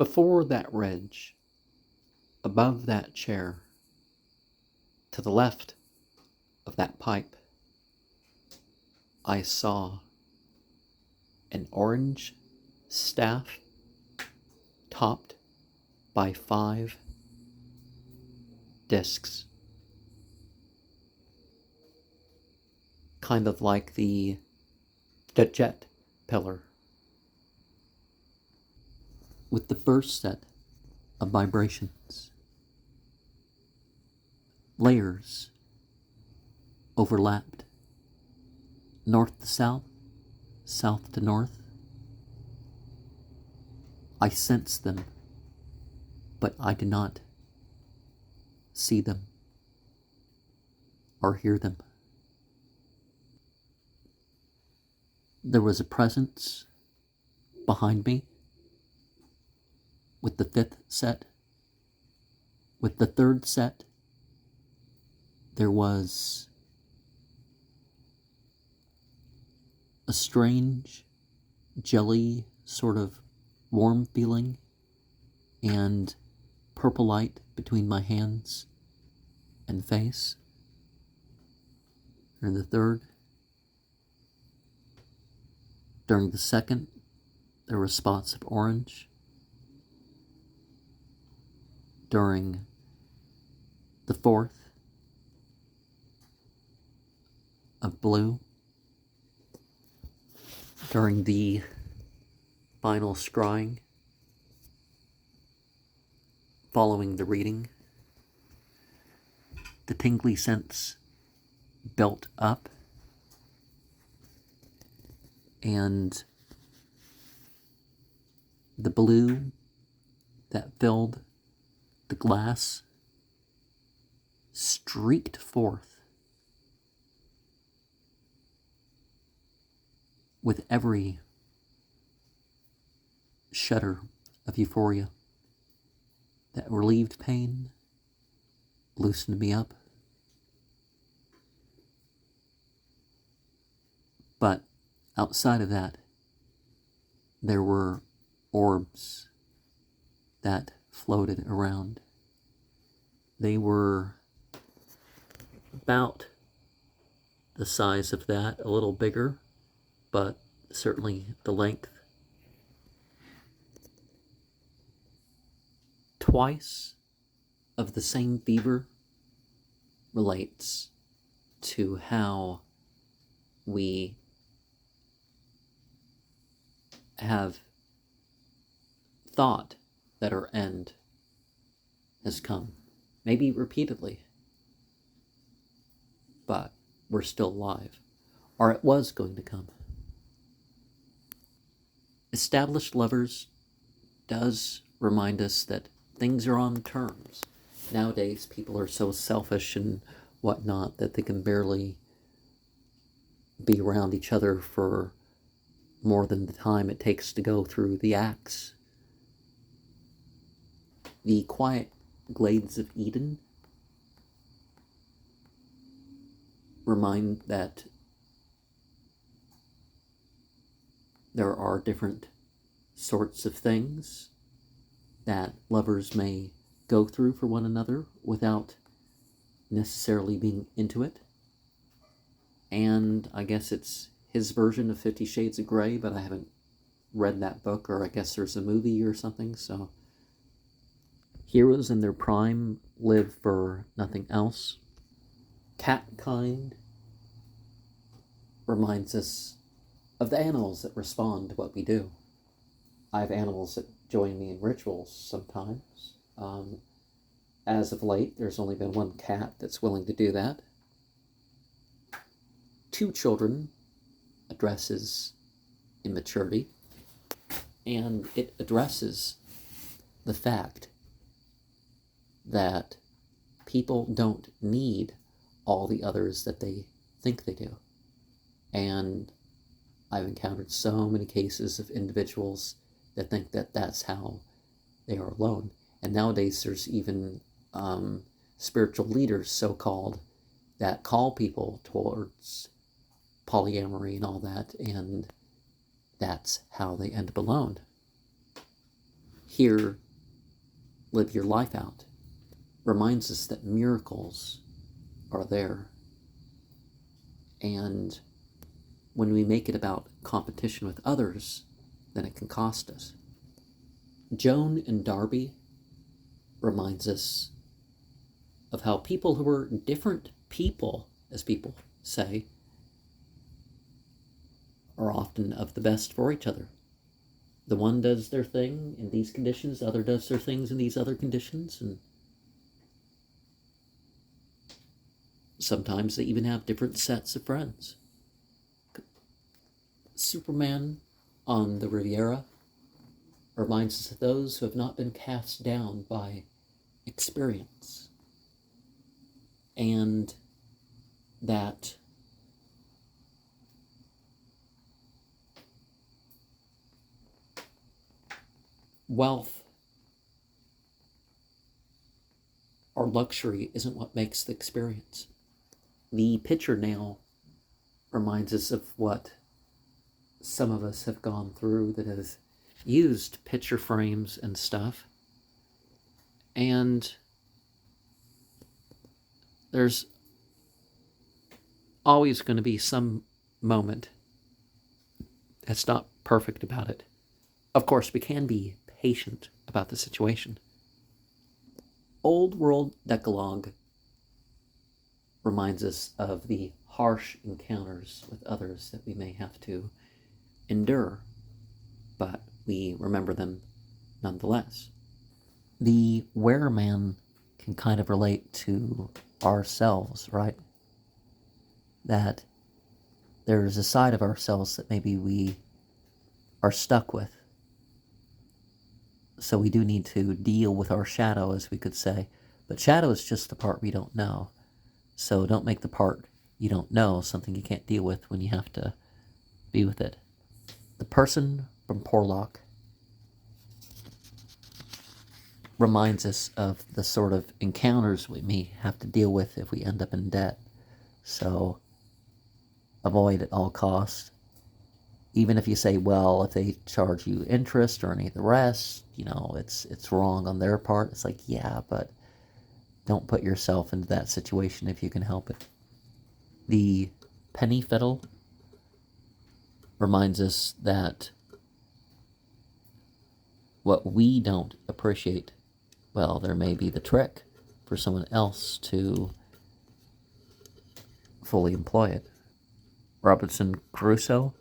Before that ridge, above that chair, to the left of that pipe, I saw an orange staff topped by 5 discs. Kind of like the jet pillar. With the first set of vibrations, layers overlapped, north to south, south to north. I sensed them, but I did not see them or hear them. There was a presence behind me with the 5th set. With the 3rd set, there was a strange jelly sort of warm feeling and purple light between my hands and face. During the 3rd, during the 2nd, there were spots of orange. During the 4th, of blue. During the final scrying, following the reading, the tingly sense built up, and the blue that filled the glass streaked forth with every shudder of euphoria that relieved pain, loosened me up. But outside of that, there were orbs that floated around. They were about the size of that, a little bigger, but certainly the length. Twice of the same fever relates to how we have thought that our end has come, maybe repeatedly, but we're still alive, or it was going to come. Established lovers does remind us that things are on terms. Nowadays, people are so selfish and whatnot that they can barely be around each other for more than the time it takes to go through the acts. The quiet glades of Eden remind that there are different sorts of things that lovers may go through for one another without necessarily being into it. And I guess it's his version of 50 Shades of Grey, but I haven't read that book, or I guess there's a movie or something, so. Heroes in their prime live for nothing else. Cat kind reminds us of the animals that respond to what we do. I have animals that join me in rituals sometimes. As of late, there's only been one cat that's willing to do that. 2 children addresses immaturity, and it addresses the fact that people don't need all the others that they think they do. And I've encountered so many cases of individuals that think that that's how they are alone. And nowadays there's even spiritual leaders, so-called, that call people towards polyamory and all that, and that's how they end up alone. here, live your life out, reminds us that miracles are there. And when we make it about competition with others, then it can cost us. Joan and Darby reminds us of how people who are different people, as people say, are often of the best for each other. The one does their thing in these conditions, the other does their things in these other conditions, and sometimes they even have different sets of friends. Superman on the Riviera reminds us of those who have not been cast down by experience, and that wealth or luxury isn't what makes the experience. The picture nail reminds us of what some of us have gone through that have used picture frames and stuff. And there's always going to be some moment that's not perfect about it. Of course, we can be patient about the situation. Old World Decalogue reminds us of the harsh encounters with others that we may have to endure, but we remember them nonetheless. The wereman can kind of relate to ourselves, right? That there's a side of ourselves that maybe we are stuck with. So we do need to deal with our shadow, as we could say. But shadow is just the part we don't know. So don't make the part you don't know something you can't deal with when you have to be with it. The person from Porlock reminds us of the sort of encounters we may have to deal with if we end up in debt. So avoid at all costs. Even if you say, well, if they charge you interest or any of the rest, it's wrong on their part. It's like, yeah, but don't put yourself into that situation if you can help it. The penny fiddle reminds us that what we don't appreciate, well, there may be the trick for someone else to fully employ it. Robinson Crusoe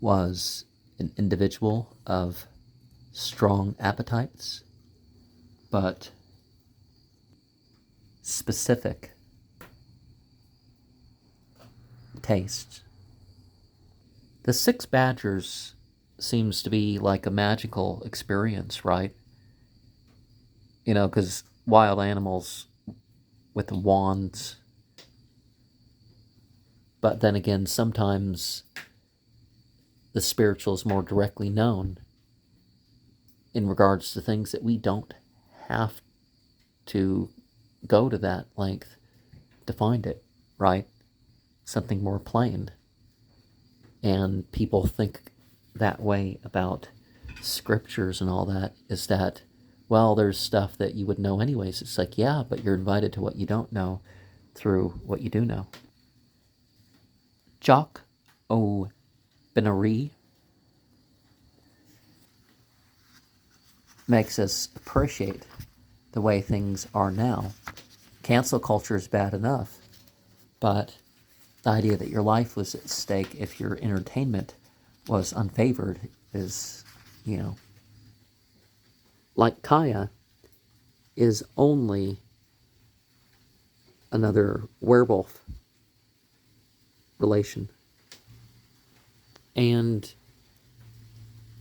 was an individual of strong appetites, but specific tastes. The Six Badgers seems to be like a magical experience, right? Because wild animals with the wands. But then again, sometimes the spiritual is more directly known in regards to things that we don't have to go to that length to find it, right? Something more plain. And people think that way about scriptures and all that, is that, well, there's stuff that you would know anyways. It's like, yeah, but you're invited to what you don't know through what you do know. Jock O'Benery makes us appreciate the way things are now. Cancel culture is bad enough, but the idea that your life was at stake if your entertainment was unfavored is, like Kaya is only another werewolf relation. And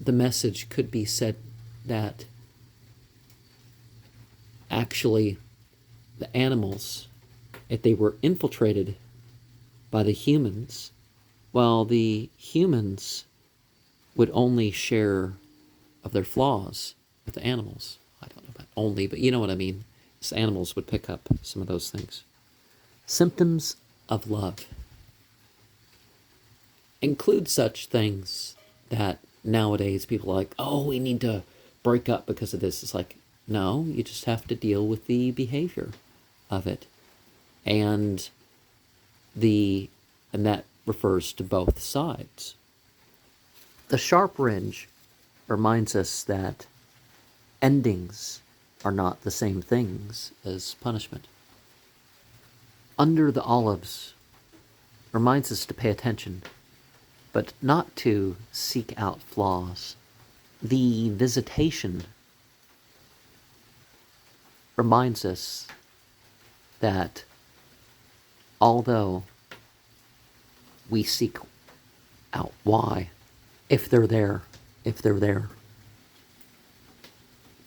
the message could be said that actually the animals, if they were infiltrated by the humans, well, the humans would only share of their flaws with the animals. I don't know about only, but you know what I mean. So animals would pick up some of those things. Symptoms of love include such things that nowadays people are like, oh, we need to break up because of this. It's like, no, you just have to deal with the behavior of it. And that refers to both sides. The sharp ridge reminds us that endings are not the same things as punishment. Under the olives reminds us to pay attention, but not to seek out flaws. The visitation reminds us that although we seek out why, if they're there,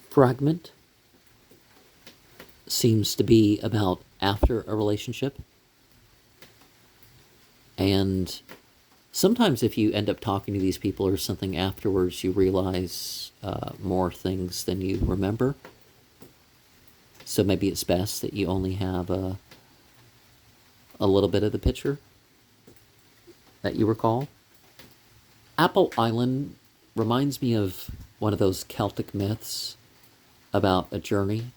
fragment seems to be about after a relationship. And sometimes if you end up talking to these people or something afterwards, you realize more things than you remember. So maybe it's best that you only have a little bit of the picture that you recall. Apple Island reminds me of one of those Celtic myths about a journey.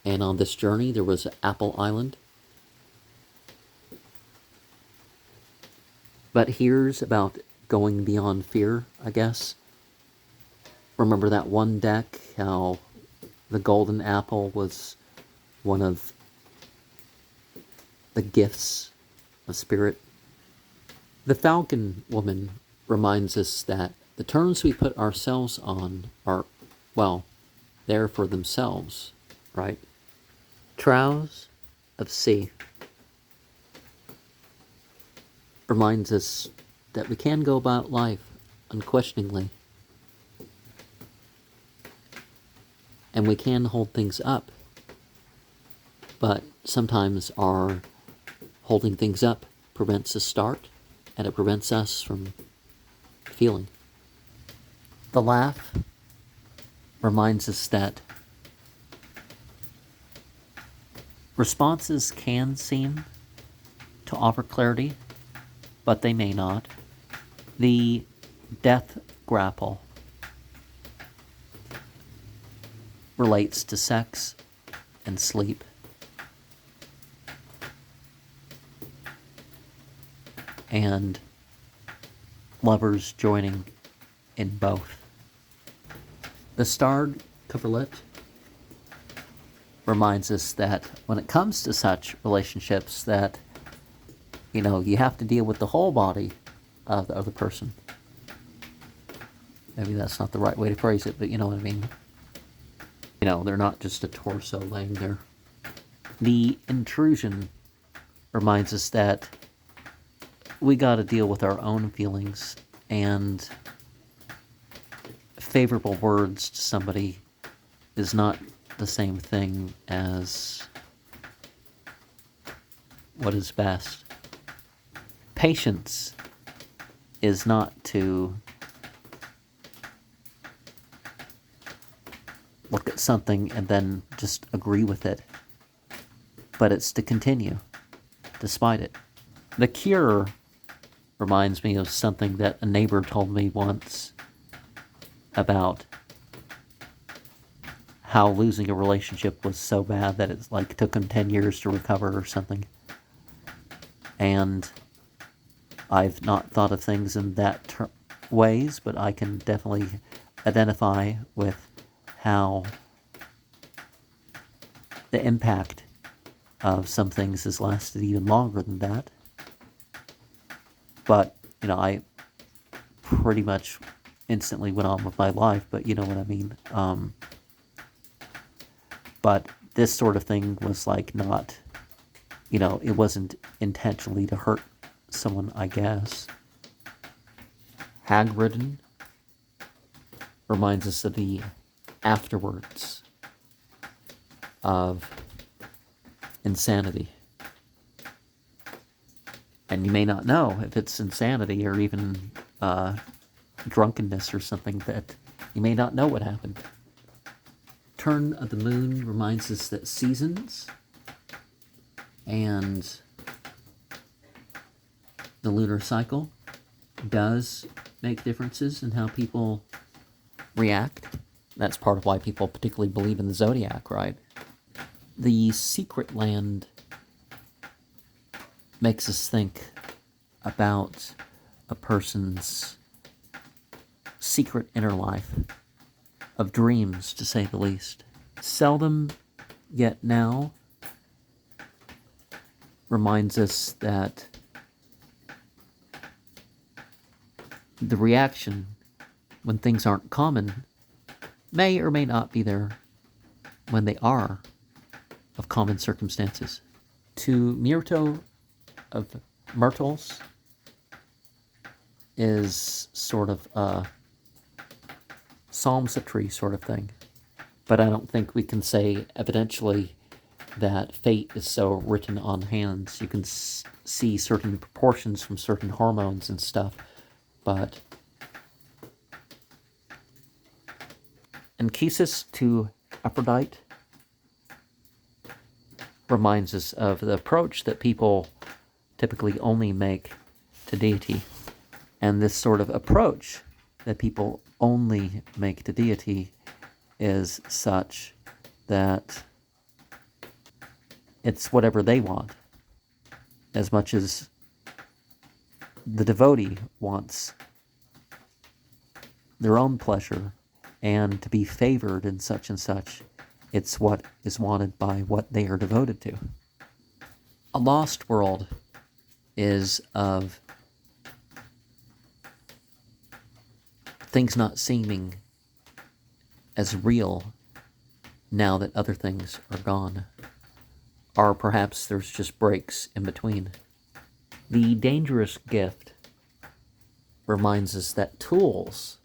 And on this journey, there was Apple Island. But here's about going beyond fear, I guess. Remember that one deck, how the golden apple was one of the gifts of spirit? The Falcon Woman reminds us that the terms we put ourselves on are, well, there for themselves, right? Troughs of Sea reminds us that we can go about life unquestioningly, and we can hold things up, but sometimes our holding things up prevents a start, and it prevents us from feeling. The laugh reminds us that responses can seem to offer clarity, but they may not. The death grapple relates to sex and sleep. And lovers joining in both. The starred coverlet reminds us that when it comes to such relationships that, you have to deal with the whole body of the other person. Maybe that's not the right way to phrase it, but you know what I mean. They're not just a torso laying there. The intrusion reminds us that we got to deal with our own feelings, and favorable words to somebody is not the same thing as what is best. Patience is not to look at something and then just agree with it, but it's to continue despite it. The cure reminds me of something that a neighbor told me once about how losing a relationship was so bad that it's like took him 10 years to recover or something. And I've not thought of things in that ways, but I can definitely identify with how the impact of some things has lasted even longer than that. But, I pretty much instantly went on with my life, but you know what I mean. But this sort of thing was like not, it wasn't intentionally to hurt someone, I guess. Hag-ridden reminds us of the afterwards of insanity. And you may not know if it's insanity or even drunkenness or something, that you may not know what happened. Turn of the moon reminds us that seasons and the lunar cycle does make differences in how people react. That's part of why people particularly believe in the zodiac, right? The secret land makes us think about a person's secret inner life of dreams, to say the least. Seldom, yet now, reminds us that the reaction when things aren't common may or may not be there when they are of common circumstances. To Myrto of myrtles is sort of a psalmistry sort of thing. But I don't think we can say evidentially that fate is so written on hands. You can see certain proportions from certain hormones and stuff, but Anchises to Aphrodite reminds us of the approach that people typically only make to deity. And this sort of approach that people only make to deity is such that it's whatever they want, as much as the devotee wants their own pleasure and to be favored in such and such. It's what is wanted by what they are devoted to. A lost world is of things not seeming as real now that other things are gone. Or perhaps there's just breaks in between. The dangerous gift reminds us that tools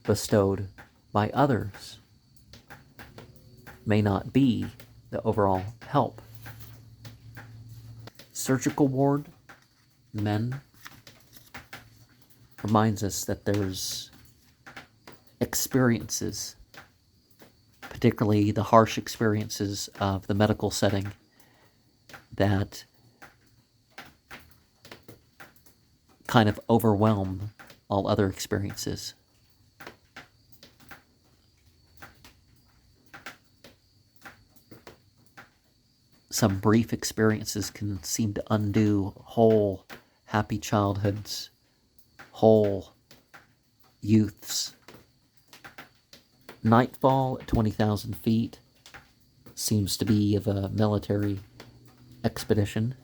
bestowed by others may not be the overall help. Surgical ward, men, reminds us that there's experiences, particularly the harsh experiences of the medical setting, that kind of overwhelm all other experiences. Some brief experiences can seem to undo whole happy childhoods, whole youths. Nightfall at 20,000 feet seems to be of a military expedition.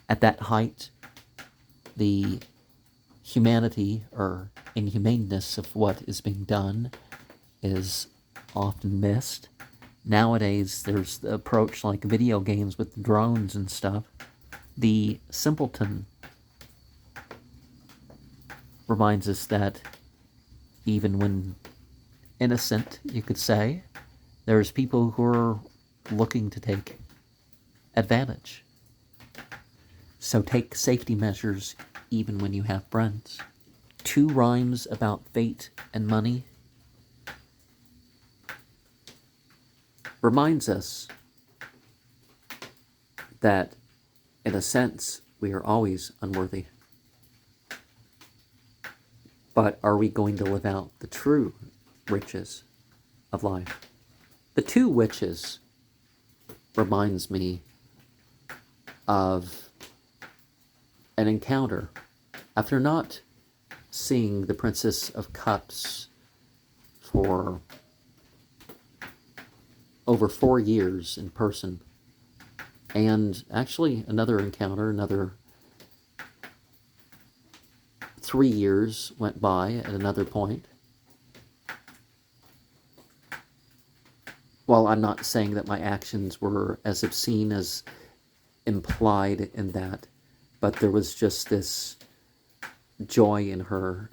At that height, the humanity or inhumaneness of what is being done is often missed. Nowadays, there's the approach like video games with drones and stuff. The simpleton reminds us that even when innocent, you could say, there's people who are looking to take advantage. So take safety measures even when you have friends. 2 rhymes about fate and money reminds us that, in a sense, we are always unworthy. But are we going to live out the true riches of life? The 2 witches reminds me of an encounter. After not seeing the Princess of Cups for over 4 years in person, and actually another encounter, another 3 years went by at another point. While I'm not saying that my actions were as obscene as implied in that, but there was just this joy in her,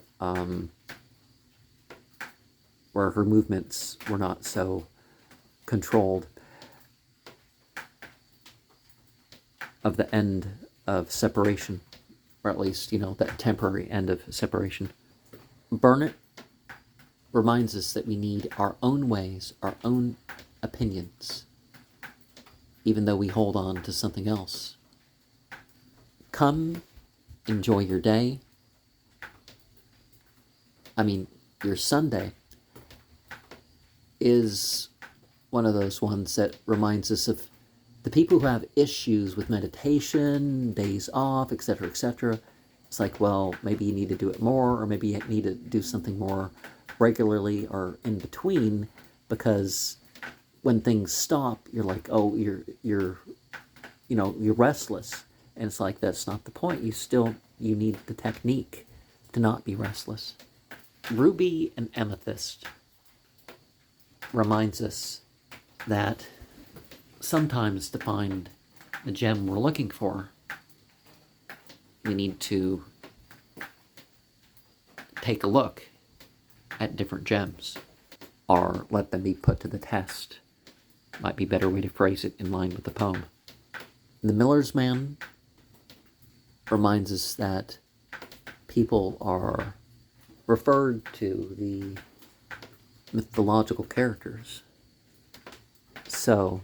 where her movements were not so controlled, of the end of separation, or at least, that temporary end of separation. Burnett reminds us that we need our own ways, our own opinions, even though we hold on to something else. Come, enjoy your day, I mean, your Sunday is one of those ones that reminds us of the people who have issues with meditation, days off, etc., etc. It's like, well, maybe you need to do it more, or maybe you need to do something more regularly or in between, because when things stop, you're like, oh, you're restless. And it's like, that's not the point. You need the technique to not be restless. Ruby and amethyst reminds us that sometimes to find the gem we're looking for, we need to take a look at different gems, or let them be put to the test. Might be a better way to phrase it in line with the poem. The Miller's Man reminds us that people are referred to the mythological characters. So,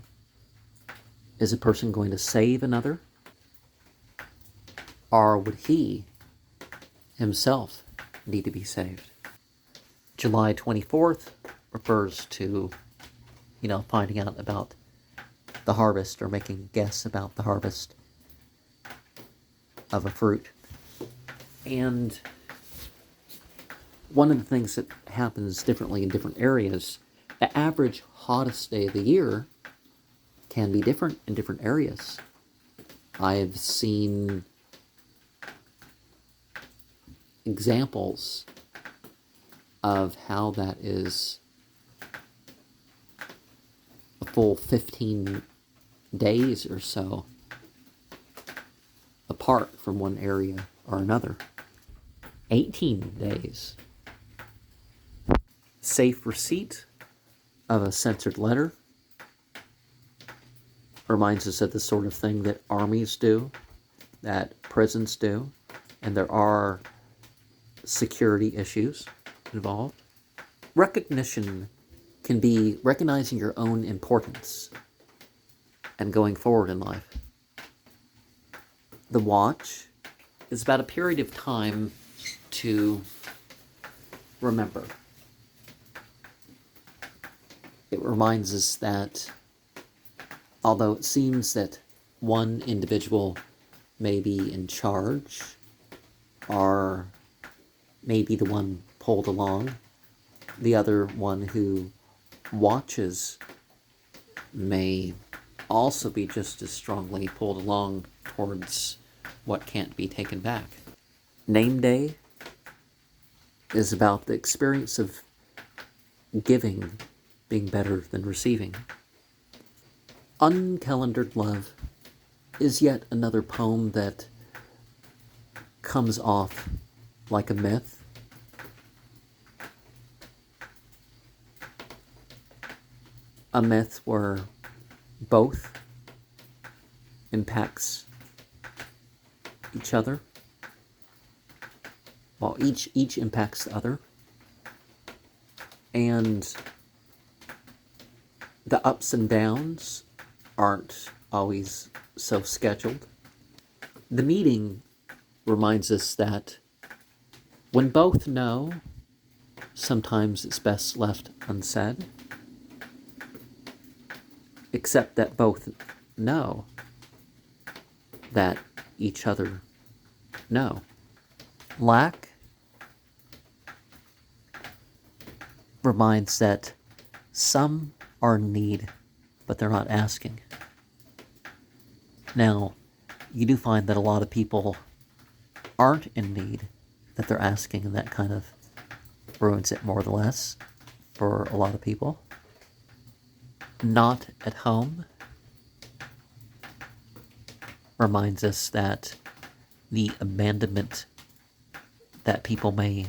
is a person going to save another? Or would he himself need to be saved? July 24th refers to, finding out about the harvest, or making a guess about the harvest of a fruit. And one of the things that happens differently in different areas, the average hottest day of the year can be different in different areas. I've seen examples of how that is a full 15 days or so apart from one area or another. 18 days. Safe receipt of a censored letter reminds us of the sort of thing that armies do, that prisons do, and there are security issues involved. Recognition can be recognizing your own importance and going forward in life. The watch is about a period of time to remember. It reminds us that although it seems that one individual may be in charge, or maybe the one pulled along, the other one who watches may also be just as strongly pulled along towards what can't be taken back. Name Day is about the experience of giving being better than receiving. Uncalendared Love is yet another poem that comes off like a myth. A myth where both impacts each other. Well, each impacts the other. And the ups and downs aren't always so scheduled. The meeting reminds us that when both know, sometimes it's best left unsaid, except that both know that each other know. Lack reminds that some are in need, but they're not asking. Now, you do find that a lot of people aren't in need, that they're asking, and that kind of ruins it more or less for a lot of people. Not at home reminds us that the abandonment that people may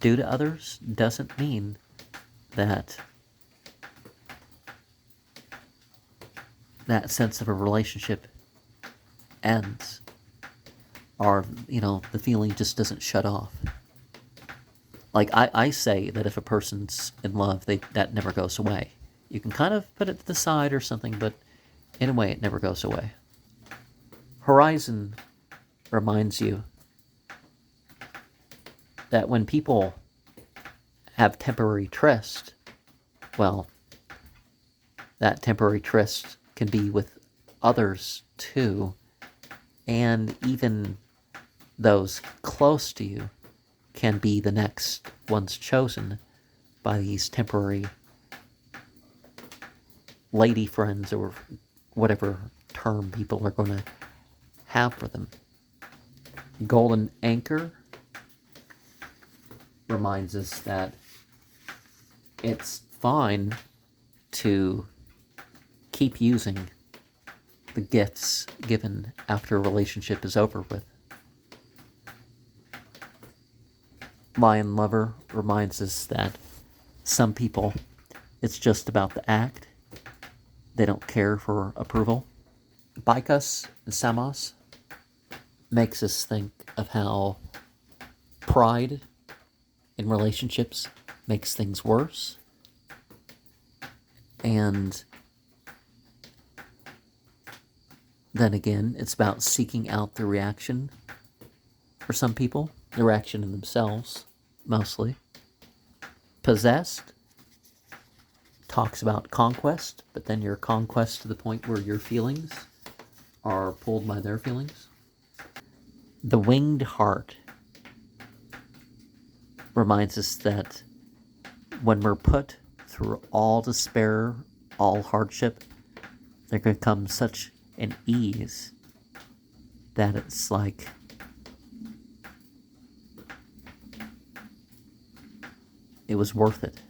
do to others doesn't mean that that sense of a relationship ends, or, the feeling just doesn't shut off. Like, I say that if a person's in love, that never goes away. You can kind of put it to the side or something, but in a way, it never goes away. Horizon reminds you that when people have temporary tryst, well, that temporary tryst can be with others too, and even those close to you can be the next ones chosen by these temporary lady friends, or whatever term people are going to have for them. Golden anchor reminds us that it's fine to keep using the gifts given after a relationship is over with. Lion lover reminds us that some people, it's just about the act. They don't care for approval. Baikas and Samos makes us think of how pride in relationships makes things worse. And then again, it's about seeking out the reaction for some people, the reaction in themselves, mostly. Possessed talks about conquest, but then your conquest to the point where your feelings are pulled by their feelings. The winged heart reminds us that when we're put through all despair, all hardship, there can come such an ease that it's like it was worth it.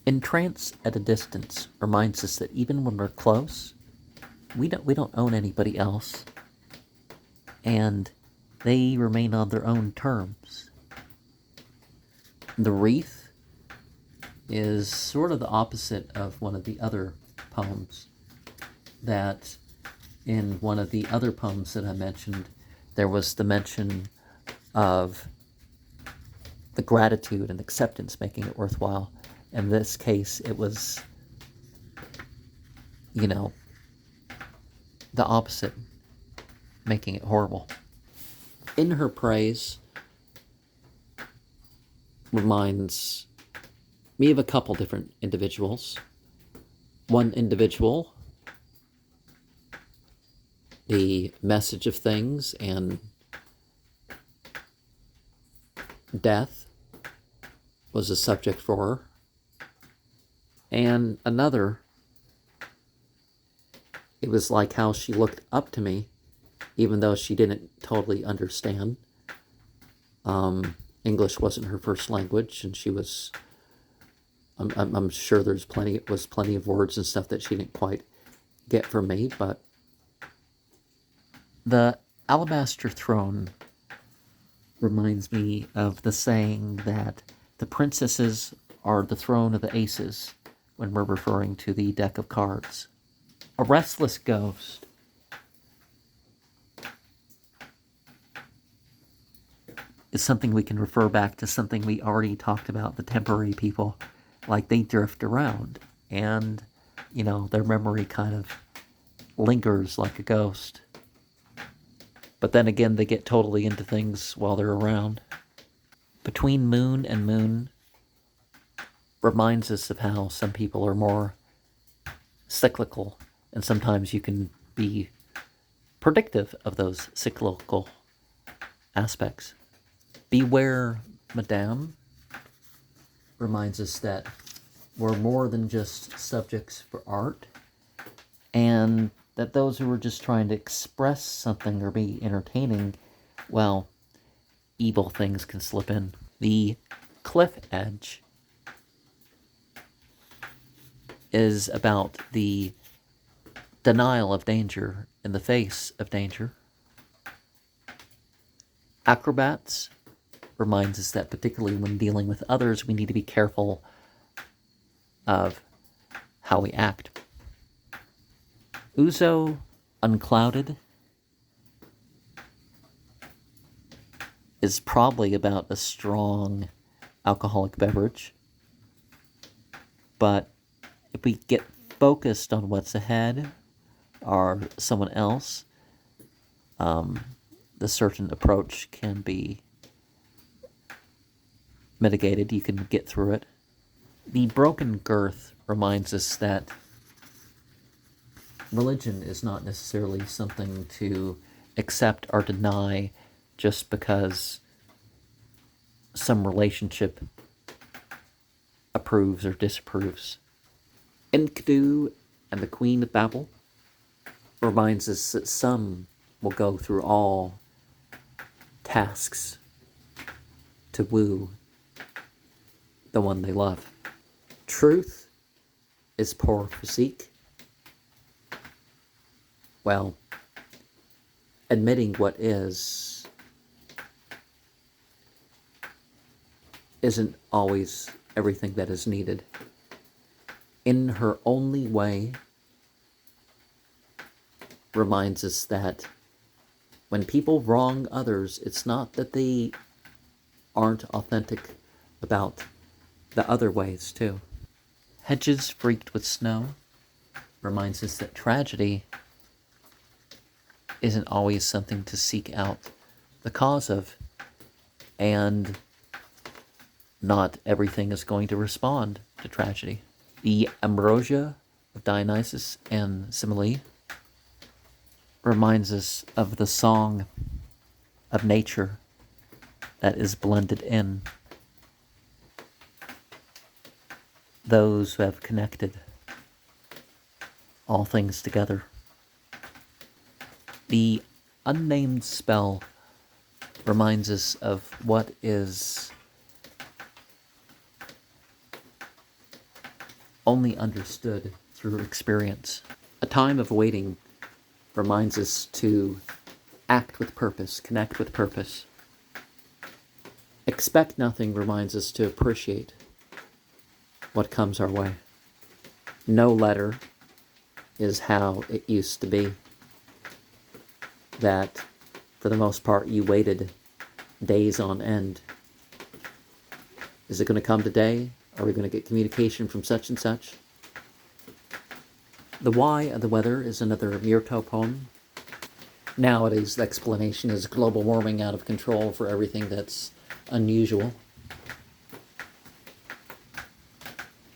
Entrance at a distance reminds us that even when we're close, we don't own anybody else, and they remain on their own terms. The wreath is sort of the opposite of one of the other poems. That in one of the other poems that I mentioned, there was the mention of the gratitude and acceptance making it worthwhile. In this case, it was, the opposite, making it horrible. In Her Praise reminds me of a couple different individuals. One individual, the message of things and death was a subject for her. And another, it was like how she looked up to me, even though she didn't totally understand. English wasn't her first language, and she was, I'm sure there's plenty of words and stuff that she didn't quite get from me, but the alabaster throne reminds me of the saying that the princesses are the throne of the aces when we're referring to the deck of cards. A restless ghost is something we can refer back to something we already talked about, the temporary people. Like, they drift around, and, their memory kind of lingers like a ghost. But then again, they get totally into things while they're around. Between moon and moon reminds us of how some people are more cyclical, and sometimes you can be predictive of those cyclical aspects. Beware, Madame reminds us that we're more than just subjects for art, and that those who are just trying to express something or be entertaining, well, evil things can slip in. The cliff edge is about the denial of danger in the face of danger. Acrobats reminds us that particularly when dealing with others, we need to be careful of how we act. Ouzo Unclouded is probably about a strong alcoholic beverage, but if we get focused on what's ahead or someone else, the certain approach can be mitigated. You can get through it. The broken girth reminds us that religion is not necessarily something to accept or deny just because some relationship approves or disapproves. Enkidu and the Queen of Babel reminds us that some will go through all tasks to woo the one they love. Truth is poor physique. Well, admitting what is isn't always everything that is needed. In her only way reminds us that when people wrong others, it's not that they aren't authentic about the other ways too. Hedges freaked with snow reminds us that tragedy isn't always something to seek out the cause of, and not everything is going to respond to tragedy. The ambrosia of Dionysus and Semele reminds us of the song of nature that is blended in. Those who have connected all things together. The unnamed spell reminds us of what is only understood through experience. A time of waiting reminds us to act with purpose, connect with purpose. Expect nothing reminds us to appreciate what comes our way. No letter is how it used to be. That, for the most part, you waited days on end. Is it going to come today? Are we going to get communication from such and such? The Why of the Weather is another Myrto poem. Nowadays, the explanation is global warming out of control for everything that's unusual.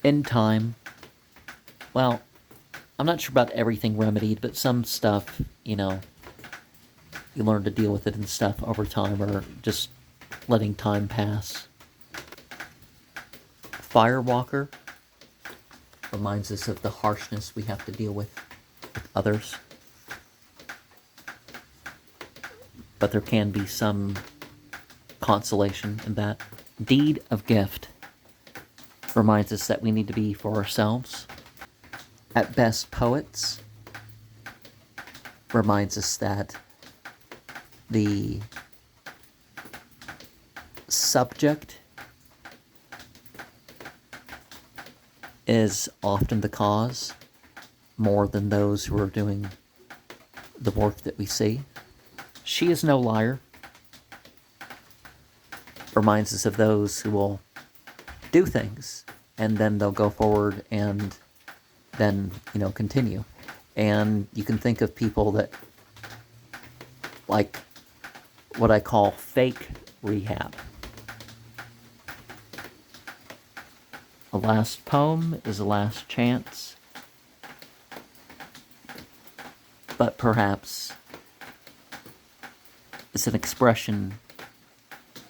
In time, well, I'm not sure about everything remedied, but some stuff, you learn to deal with it and stuff over time, or just letting time pass. Firewalker reminds us of the harshness we have to deal with others. But there can be some consolation in that. Deed of Gift reminds us that we need to be for ourselves. At Best Poets reminds us that the subject is often the cause more than those who are doing the work that we see. She is no liar reminds us of those who will do things and then they'll go forward and then, continue. And you can think of people that, like, what I call fake rehab. A last poem is a last chance, but perhaps it's an expression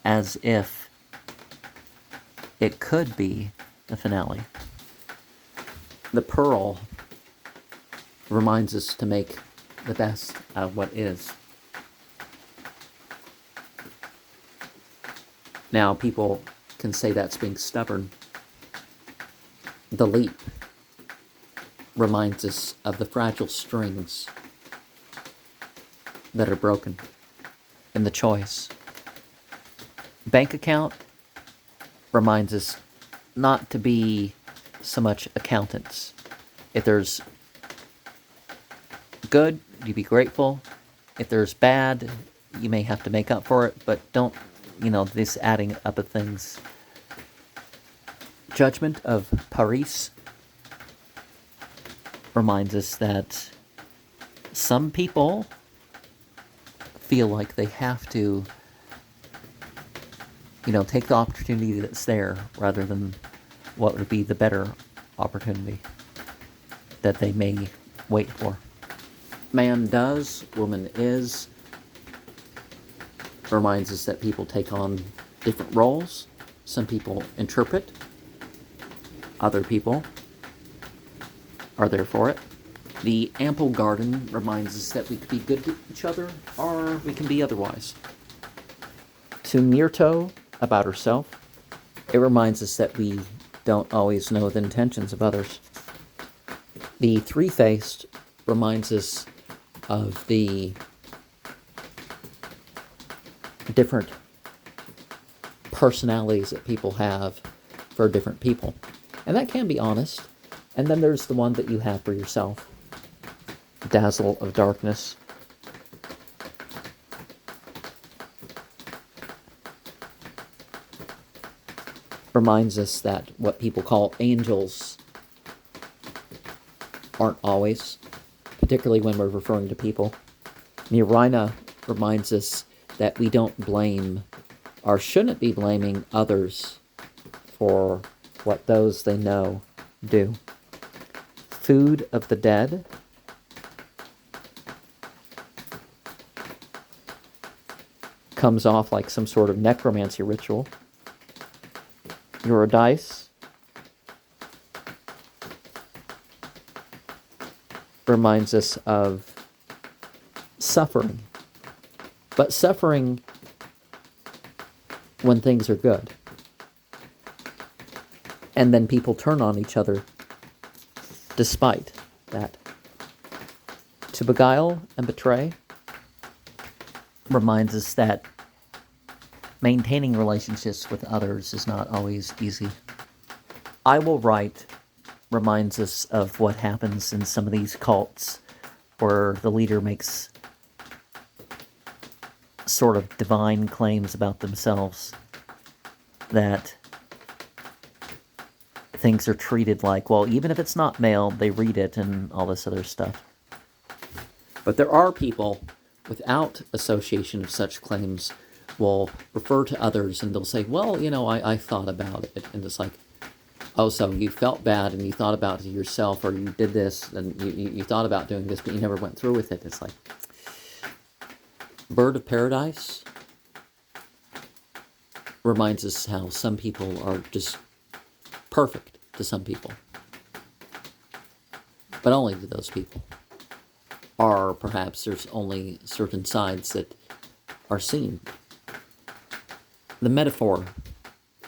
as if it could be the finale. The Pearl reminds us to make the best out of what is. Now, people can say that's being stubborn. The Leap reminds us of the fragile strings that are broken in the choice. Bank account reminds us not to be so much accountants. If there's good, you be grateful. If there's bad, you may have to make up for it, but don't, this adding up of things. Judgment of Paris reminds us that some people feel like they have to take the opportunity that's there rather than what would be the better opportunity that they may wait for. Man does, woman is, reminds us that people take on different roles. Some people interpret, other people are there for it. The ample garden reminds us that we can be good to each other, or we can be otherwise. To Myrto, about herself, it reminds us that we don't always know the intentions of others. The three-faced reminds us of the different personalities that people have for different people. And that can be honest. And then there's the one that you have for yourself. Dazzle of darkness. Reminds us that what people call angels aren't always, particularly when we're referring to people. Nirina reminds us that we don't blame or shouldn't be blaming others for what those they know do. Food of the dead comes off like some sort of necromancy ritual. Eurydice reminds us of suffering, but suffering when things are good. And then people turn on each other despite that. To beguile and betray reminds us that maintaining relationships with others is not always easy. I will write reminds us of what happens in some of these cults where the leader makes sort of divine claims about themselves, that things are treated like, well, even if it's not male, they read it and all this other stuff. But there are people without association of such claims will refer to others and they'll say, well, I thought about it. And it's like, oh, so you felt bad and you thought about it yourself, or you did this and you thought about doing this, but you never went through with it. It's like, bird of paradise reminds us how some people are just perfect to some people, but only to those people. Or perhaps there's only certain sides that are seen. The metaphor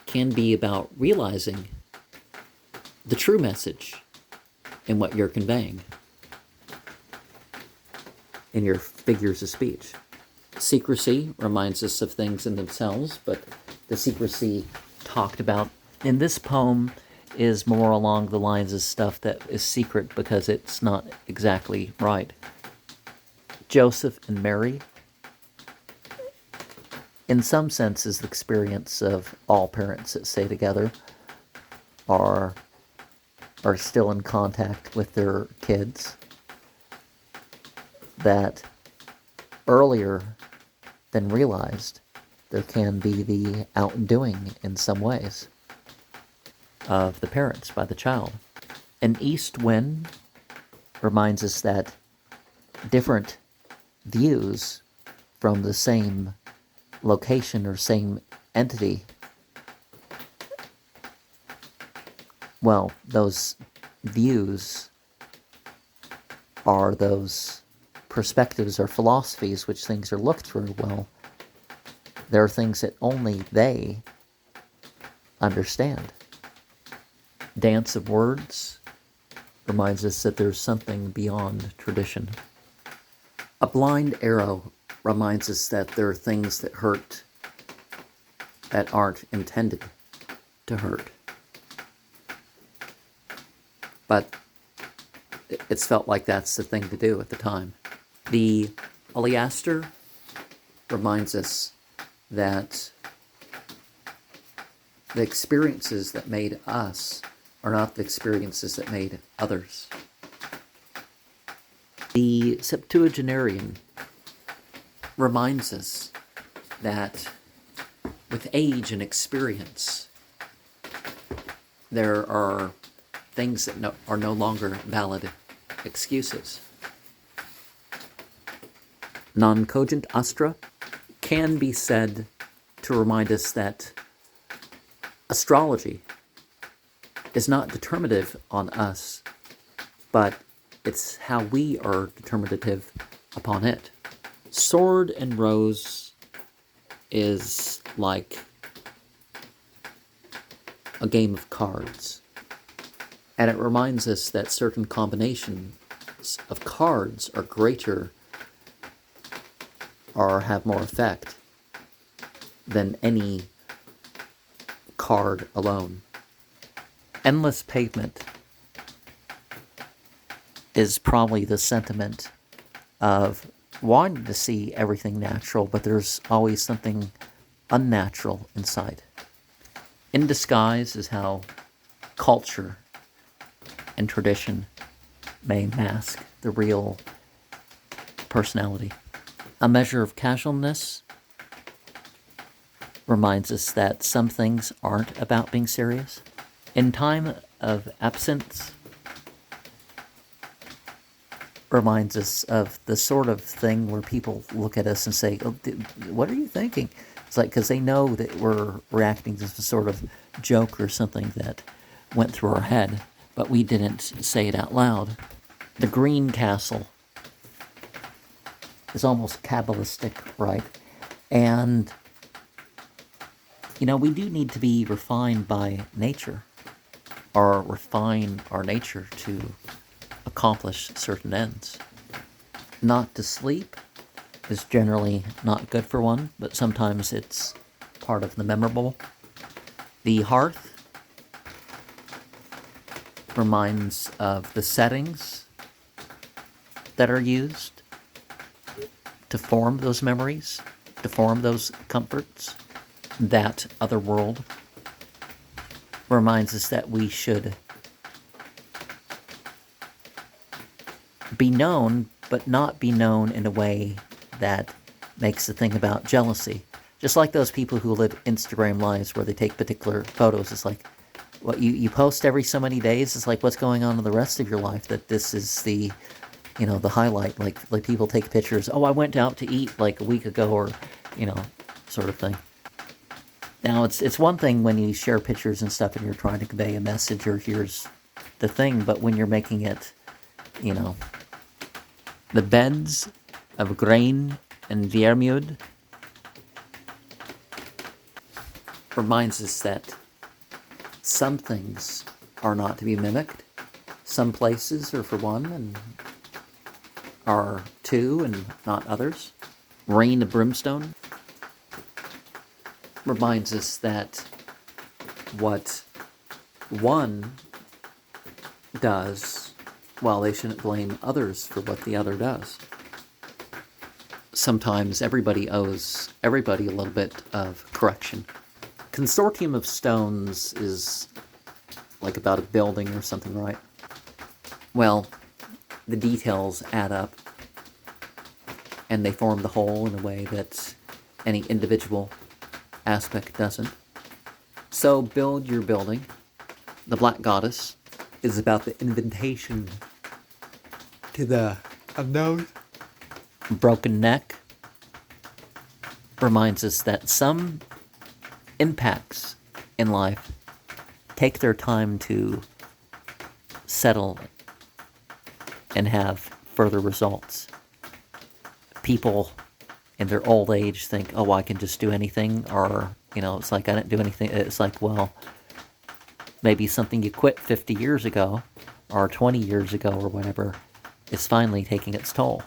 can be about realizing the true message in what you're conveying in your figures of speech. Secrecy reminds us of things in themselves, but the secrecy talked about in this poem is more along the lines of stuff that is secret because it's not exactly right. Joseph and Mary, in some sense, is the experience of all parents that stay together are still in contact with their kids, that earlier than realized there can be the outdoing in some ways of the parents by the child. An east wind reminds us that different views from the same location or same entity, well, those views are those perspectives or philosophies which things are looked through. Well, there are things that only they understand. Dance of words reminds us that there's something beyond tradition. A blind arrow reminds us that there are things that hurt that aren't intended to hurt. But it's felt like that's the thing to do at the time. The oleaster reminds us that the experiences that made us are not the experiences that made others. The septuagenarian reminds us that with age and experience, there are things that are no longer valid excuses. Non-cogent astra can be said to remind us that astrology is not determinative on us, but it's how we are determinative upon it. Sword and rose is like a game of cards, and it reminds us that certain combinations of cards are greater or have more effect than any card alone. Endless pavement is probably the sentiment of wanting to see everything natural, but there's always something unnatural inside. In disguise is how culture and tradition may mask the real personality. A measure of casualness reminds us that some things aren't about being serious. In time of absence reminds us of the sort of thing where people look at us and say, "Oh, what are you thinking?" It's like, because they know that we're reacting to some sort of joke or something that went through our head, but we didn't say it out loud. The green castle is almost Kabbalistic, right? And, we do need to be refined by nature, or refine our nature to accomplish certain ends. Not to sleep is generally not good for one, but sometimes it's part of the memorable. The hearth reminds of the settings that are used to form those memories, to form those comforts. That other world reminds us that we should be known, but not be known in a way that makes the thing about jealousy. Just like those people who live Instagram lives where they take particular photos. It's like, what you post every so many days. It's like, what's going on in the rest of your life that this is the, the highlight. Like people take pictures. Oh, I went out to eat like a week ago, or, sort of thing. Now, it's one thing when you share pictures and stuff and you're trying to convey a message, or here's the thing, but when you're making it, the beds of grain and vermouth reminds us that some things are not to be mimicked. Some places are for one and are two and not others. Rain of brimstone reminds us that what one does, well, they shouldn't blame others for what the other does. Sometimes everybody owes everybody a little bit of correction. Consortium of stones is like about a building or something, right? Well, the details add up, and they form the whole in a way that any individual aspect doesn't. So build your building. The Black Goddess is about the invitation to the unknown. Broken neck reminds us that some impacts in life take their time to settle and have further results. People in their old age think, oh, I can just do anything, or, it's like I didn't do anything. It's like, well, maybe something you quit 50 years ago or 20 years ago or whatever is finally taking its toll.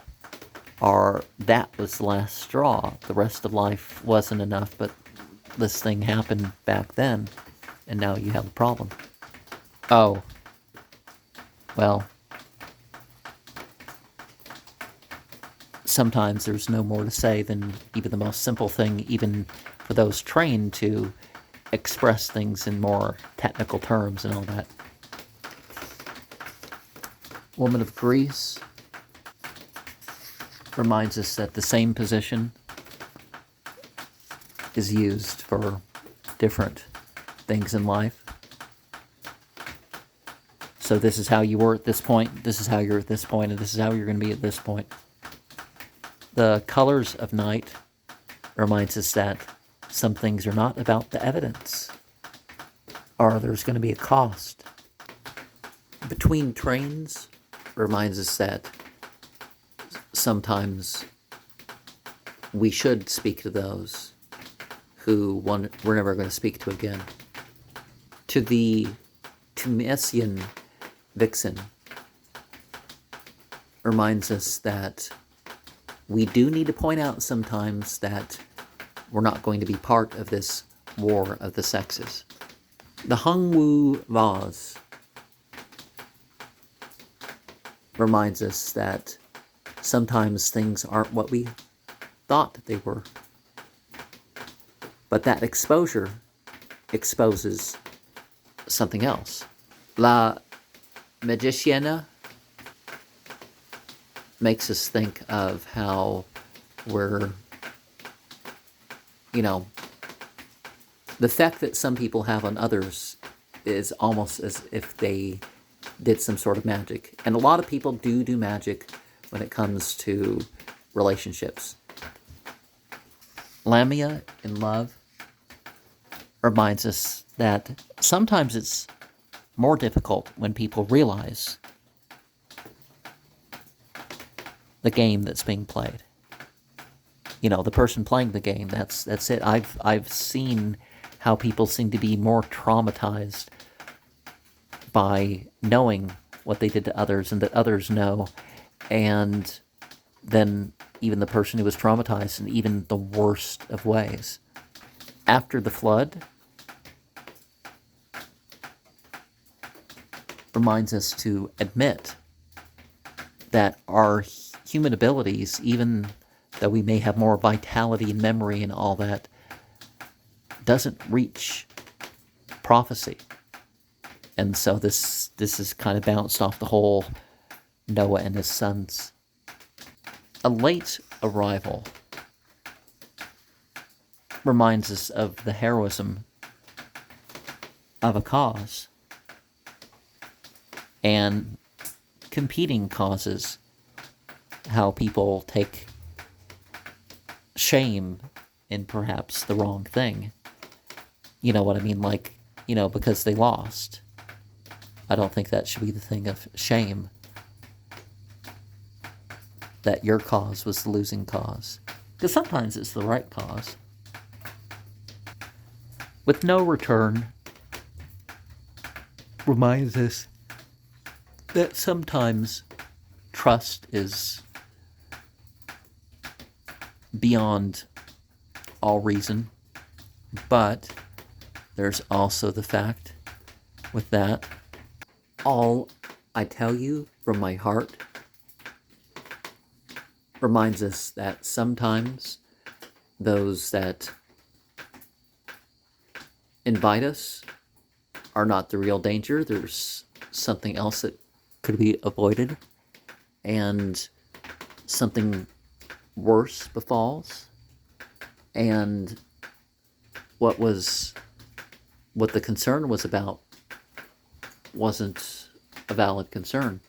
Or that was the last straw. The rest of life wasn't enough, but this thing happened back then, and now you have a problem. Oh, well, sometimes there's no more to say than even the most simple thing, even for those trained to express things in more technical terms and all that. Woman of Greece reminds us that the same position is used for different things in life. So this is how you were at this point, this is how you're at this point, and this is how you're going to be at this point. The colors of night reminds us that some things are not about the evidence, or there's going to be a cost. Between trains reminds us that sometimes we should speak to those who we're never going to speak to again. To the Tunisian vixen reminds us that we do need to point out sometimes that we're not going to be part of this war of the sexes. The Hongwu vase reminds us that sometimes things aren't what we thought they were. But that exposure exposes something else. La Magicienne makes us think of how we're, the effect that some people have on others is almost as if they did some sort of magic. And a lot of people do magic when it comes to relationships. Lamia in love reminds us that sometimes it's more difficult when people realize the game that's being played. The person playing the game, that's it. I've seen how people seem to be more traumatized by knowing what they did to others and that others know, and then even the person who was traumatized in even the worst of ways. After the flood reminds us to admit that our human abilities, even though we may have more vitality and memory and all that, doesn't reach prophecy. And so this is kind of bounced off the whole Noah and his sons. A late arrival reminds us of the heroism of a cause and competing causes, how people take shame in perhaps the wrong thing. You know what I mean? Like, because they lost. I don't think that should be the thing of shame, that your cause was the losing cause. Because sometimes it's the right cause. With no return reminds us that sometimes trust is beyond all reason, but there's also the fact with that, all I tell you from my heart reminds us that sometimes those that invite us are not the real danger. There's something else that could be avoided, and something worse befalls. And what the concern was about wasn't a valid concern.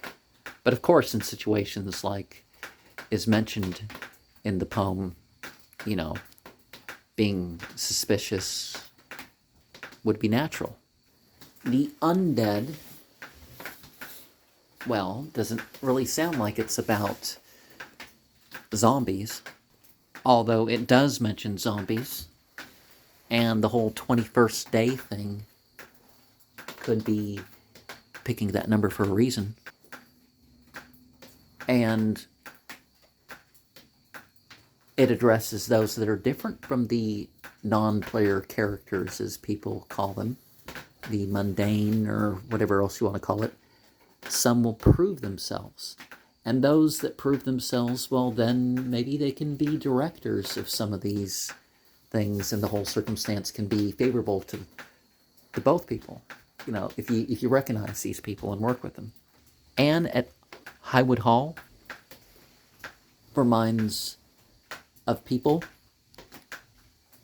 But of course, in situations like is mentioned in the poem, being suspicious would be natural. The undead, doesn't really sound like it's about zombies, although it does mention zombies, and the whole 21st day thing could be picking that number for a reason. And it addresses those that are different from the non-player characters, as people call them, the mundane or whatever else you want to call it. Some will prove themselves. And those that prove themselves, then maybe they can be directors of some of these things, and the whole circumstance can be favorable to both people. If you recognize these people and work with them. Anne at Highwood Hall reminds of people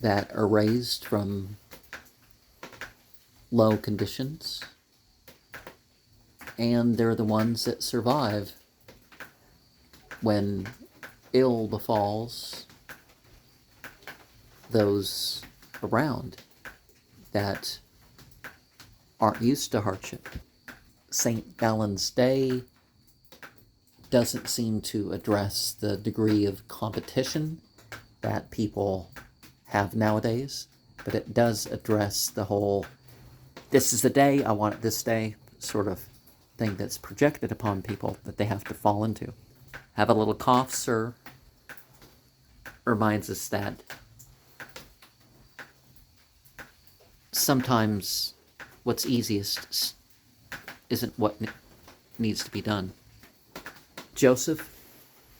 that are raised from low conditions, and they're the ones that survive when ill befalls those around that aren't used to hardship. St. Gallen's Day doesn't seem to address the degree of competition that people have nowadays, but it does address the whole, this is the day, I want it this day, sort of thing that's projected upon people that they have to fall into. Have a little cough, sir, reminds us that sometimes what's easiest isn't what needs to be done. Joseph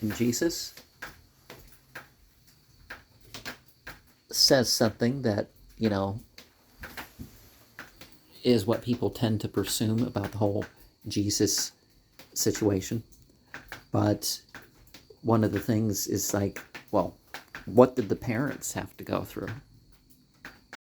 and Jesus says something that, is what people tend to presume about the whole Jesus situation. But one of the things is like, well, what did the parents have to go through?